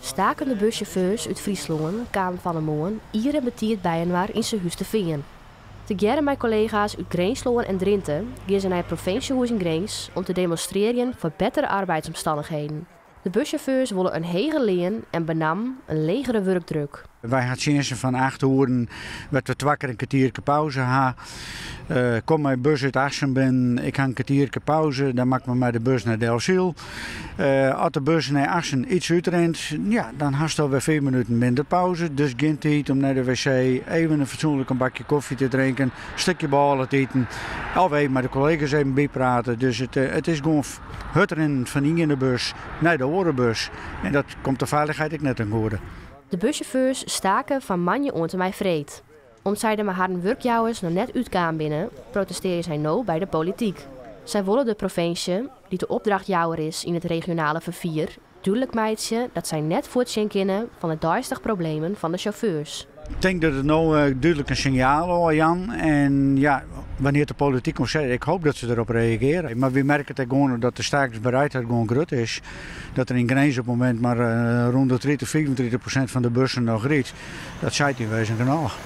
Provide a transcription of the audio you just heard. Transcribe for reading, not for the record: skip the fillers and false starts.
Stakende buschauffeurs uit Friesland kwamen van de morgen iedere betiert bij en waar in zijn huis te vinden. Tegeven met collega's uit Greensloon en Drenthe gaan ze naar het provinciehuis in Greens om te demonstreren voor betere arbeidsomstandigheden. De buschauffeurs willen een hege leen en benam een legere werkdruk. Wij hadden chansen van 8 uur, werd we twee keer een kwartiertje pauze ha. Kom mijn bus uit Assen ben, ik ga een kwartiertje pauze, dan maak ik me met de bus naar Delfzijl. Als de bus naar Assen iets uitrent, ja, dan hast je alweer 4 minuten minder pauze. Dus geen tijd om naar de wc, even een fatsoenlijk een bakje koffie te drinken, een stukje ballen te eten. Of even met de collega's even bijpraten. Dus het is gewoon het rennen van in de bus naar de andere bus. En dat komt de veiligheid ook net aan goede. De buschauffeurs staken van manje onte mij vreed. Omdat zij de haar werkjouwers nog net uitkwamen binnen, protesteren zij nu bij de politiek. Zij willen de provincie, die de opdrachtjouwer is in het regionale vervier, duidelijk maken dat zij net voortzien kunnen van de duistere problemen van de chauffeurs. Ik denk dat het nou duidelijk een signaal is, Jan. En ja, wanneer de politiek komt zeggen, ik hoop dat ze erop reageren. Maar we merken het gewoon dat de stakingsbereidheid gewoon groot is. Dat er in Greens op het moment maar rond de 30-35% van de bussen nog rijdt. Dat zei in wezen genoeg.